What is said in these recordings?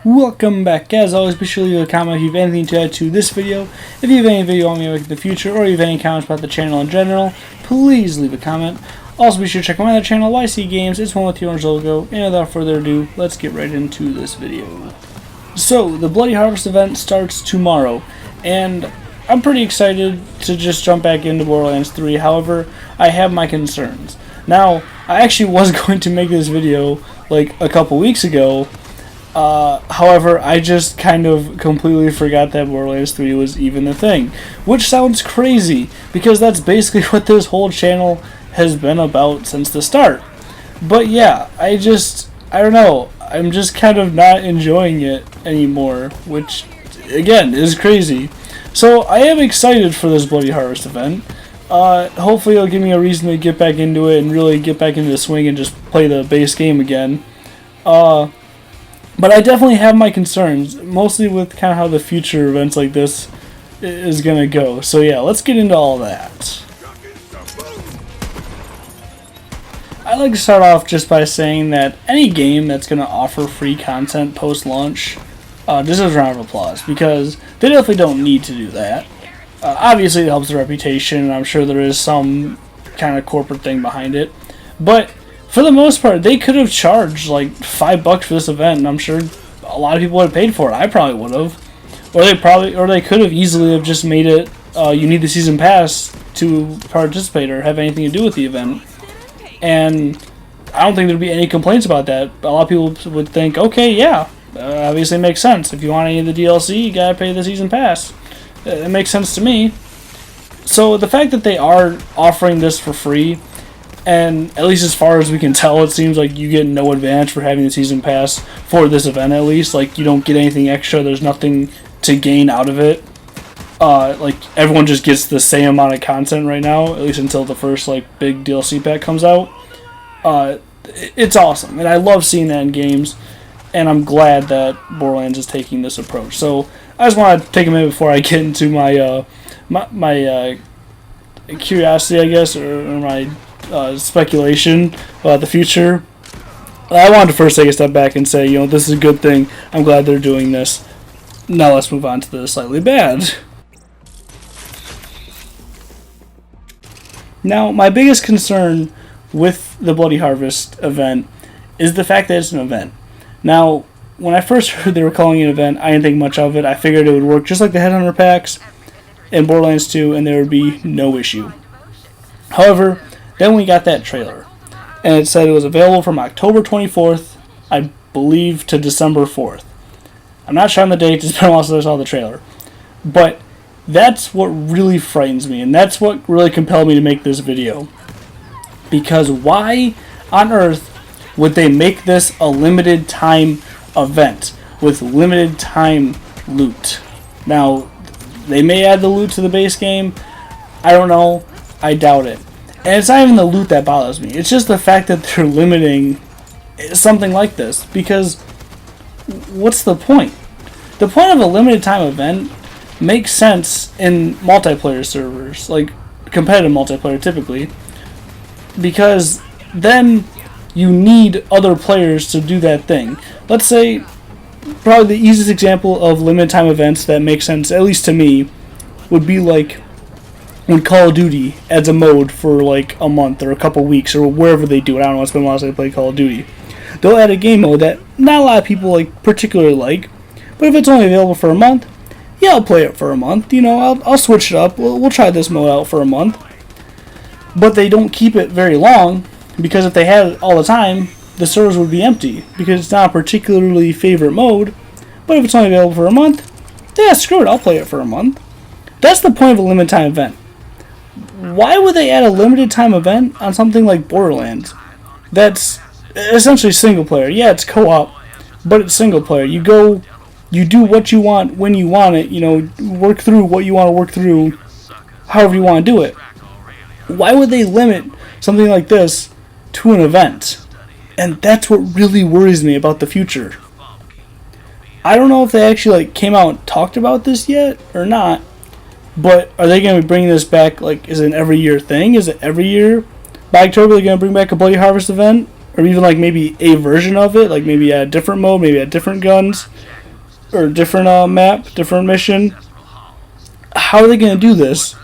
Welcome back. As always, be sure to leave a comment if you have anything to add to this video. If you have any video you want me to make in the future, or you have any comments about the channel in general, please leave a comment. Also, be sure to check my other channel, YC Games. It's one with the orange logo. And without further ado, let's get right into this video. So, the Bloody Harvest event starts tomorrow, and I'm pretty excited to just jump back into Borderlands 3. However, I have my concerns. Now, I actually was going to make this video like a couple weeks ago. However, I just kind of completely forgot that Borderlands 3 was even a thing. Which sounds crazy, because that's basically what this whole channel has been about since the start. But yeah, I don't know, I'm just kind of not enjoying it anymore, which, again, is crazy. So, I am excited for this Bloody Harvest event. Hopefully it'll give me a reason to get back into it and really get back into the swing and just play the base game again. But I definitely have my concerns, mostly with kind of how the future events like this is going to go. So yeah, let's get into all that. I'd like to start off just by saying that any game that's going to offer free content post-launch deserves a round of applause, because they definitely don't need to do that. Obviously it helps the reputation, and I'm sure there is some kind of corporate thing behind it. But for the most part, they could have charged like $5 for this event, and I'm sure a lot of people would have paid for it. I probably would have, or they could have easily have just made it. You need the season pass to participate or have anything to do with the event, and I don't think there'd be any complaints about that. A lot of people would think, okay, yeah, obviously it makes sense. If you want any of the DLC, you gotta pay the season pass. It makes sense to me. So the fact that they are offering this for free, and at least as far as we can tell, it seems like you get no advantage for having the season pass for this event, at least. Like, you don't get anything extra. There's nothing to gain out of it. Like, everyone just gets the same amount of content right now, at least until the first, like, big DLC pack comes out. It's awesome, and I love seeing that in games, and I'm glad that Borderlands is taking this approach. So, I just want to take a minute before I get into my, my curiosity, I guess, or my speculation about the future. I wanted to first take a step back and say, this is a good thing. I'm glad they're doing this. Now let's move on to the slightly bad. Now, my biggest concern with the Bloody Harvest event is the fact that it's an event. Now, when I first heard they were calling it an event, I didn't think much of it. I figured it would work just like the Headhunter packs in Borderlands 2, and there would be no issue. However, then we got that trailer, and it said it was available from October 24th, I believe, to December 4th. I'm not sure on the date, it's been a while since I saw the trailer. But that's what really frightens me, and that's what really compelled me to make this video. Because why on earth would they make this a limited time event with limited time loot? Now, they may add the loot to the base game. I don't know. I doubt it. And it's not even the loot that bothers me. It's just the fact that they're limiting something like this. Because what's the point? The point of a limited time event makes sense in multiplayer servers, like competitive multiplayer typically, because then you need other players to do that thing. Let's say, probably the easiest example of limited time events that makes sense, at least to me, would be like when Call of Duty adds a mode for like a month or a couple weeks or wherever they do it. I don't know, it's been a while since I played Call of Duty. They'll add a game mode that not a lot of people like particularly like, but if it's only available for a month, yeah, I'll play it for a month. I'll switch it up. We'll try this mode out for a month. But they don't keep it very long, because if they had it all the time, the servers would be empty, because it's not a particularly favorite mode. But if it's only available for a month, yeah, screw it, I'll play it for a month. That's the point of a limited time event. Why would they add a limited time event on something like Borderlands that's essentially single player? Yeah, it's co-op, but it's single player. You go, you do what you want when you want it, work through what you want to work through however you want to do it. Why would they limit something like this to an event? And that's what really worries me about the future. I don't know if they actually came out and talked about this yet or not, but are they going to be bringing this back? Is it an every year thing? Is it every year by October they're going to bring back a Bloody Harvest event? or even like maybe a version of it, like maybe a different mode, maybe at different guns, or different map, different mission. How are they going to do this?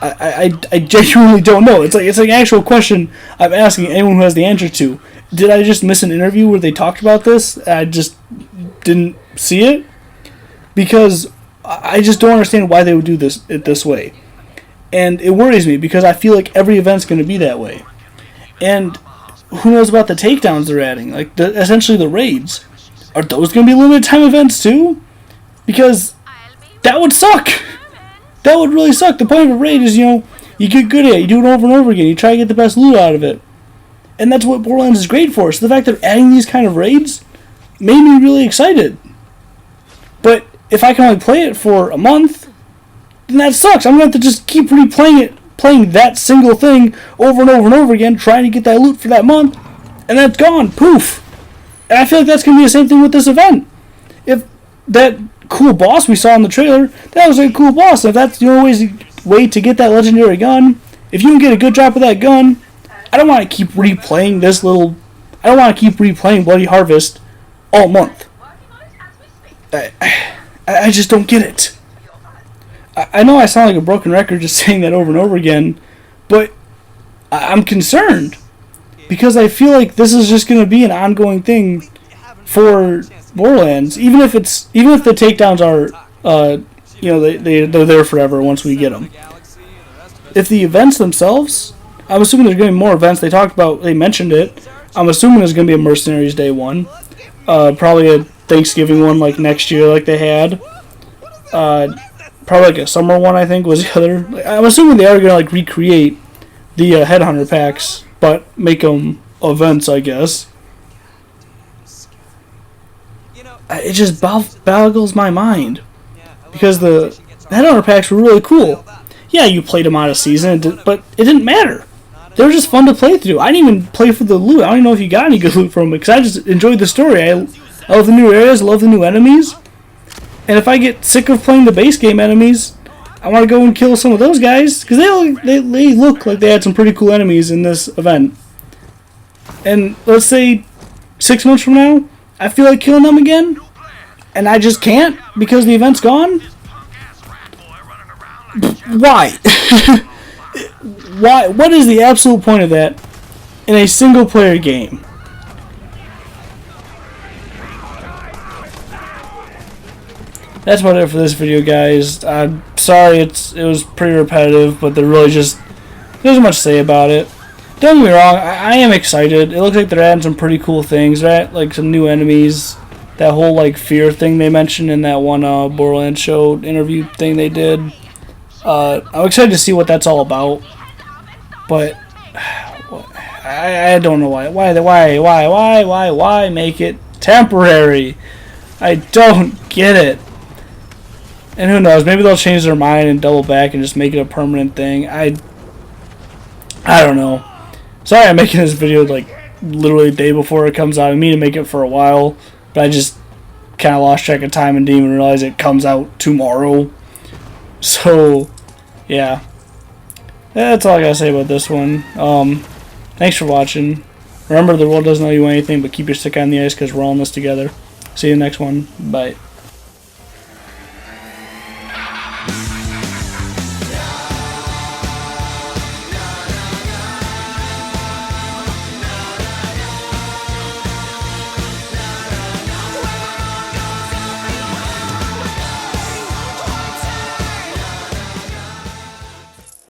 I genuinely don't know. It's like an actual question I'm asking anyone who has the answer to. Did I just miss an interview where they talked about this? I just didn't see it, because I just don't understand why they would do it this way. And it worries me because I feel like every event's going to be that way. And who knows about the takedowns they're adding? Like essentially the raids. Are those going to be limited time events too? Because that would suck. That would really suck. The point of a raid is, you get good at it. You do it over and over again. You try to get the best loot out of it. And that's what Borderlands is great for. So the fact that they're adding these kind of raids made me really excited. But if I can only play it for a month, then that sucks. I'm going to have to just keep replaying it, playing that single thing over and over and over again, trying to get that loot for that month, and then it's gone. Poof. And I feel like that's going to be the same thing with this event. If that cool boss we saw in the trailer, that was a cool boss. If that's the only way to get that legendary gun, if you can get a good drop of that gun, I don't want to keep replaying I don't want to keep replaying Bloody Harvest all month. I just don't get it. I know I sound like a broken record just saying that over and over again, but I'm concerned because I feel like this is just going to be an ongoing thing for Borderlands, even if the takedowns are, they're there forever once we get them. If the events themselves, I'm assuming there's going to be more events. They mentioned it. I'm assuming there's going to be a Mercenaries Day one, probably a Thanksgiving one like next year, like they had. Probably like a summer one, I think was the other. I'm assuming they are going to like recreate the Headhunter packs, but make them events, I guess. It just boggles my mind because the Headhunter packs were really cool. Yeah, you played them out of season, but it didn't matter. They were just fun to play through. I didn't even play for the loot. I don't even know if you got any good loot from them because I just enjoyed the story. I love the new areas, I love the new enemies. And if I get sick of playing the base game enemies, I want to go and kill some of those guys because they look like they had some pretty cool enemies in this event. And let's say 6 months from now, I feel like killing them again, and I just can't because the event's gone? Why? Why? What is the absolute point of that in a single-player game? That's about it for this video, guys. I'm sorry it was pretty repetitive, but there isn't much to say about it. Don't get me wrong, I am excited. It looks like they're adding some pretty cool things, right? Like some new enemies. That whole like fear thing they mentioned in that one Borderlands show interview thing they did. I'm excited to see what that's all about. But I don't know why. Why make it temporary? I don't get it. And who knows? Maybe they'll change their mind and double back and just make it a permanent thing. I don't know. Sorry I'm making this video like literally the day before it comes out. I mean to make it for a while, but I just kind of lost track of time and didn't even realize it comes out tomorrow. So, yeah. That's all I gotta say about this one. Thanks for watching. Remember, the world doesn't owe you anything, but keep your stick on the ice because we're all in this together. See you in the next one. Bye.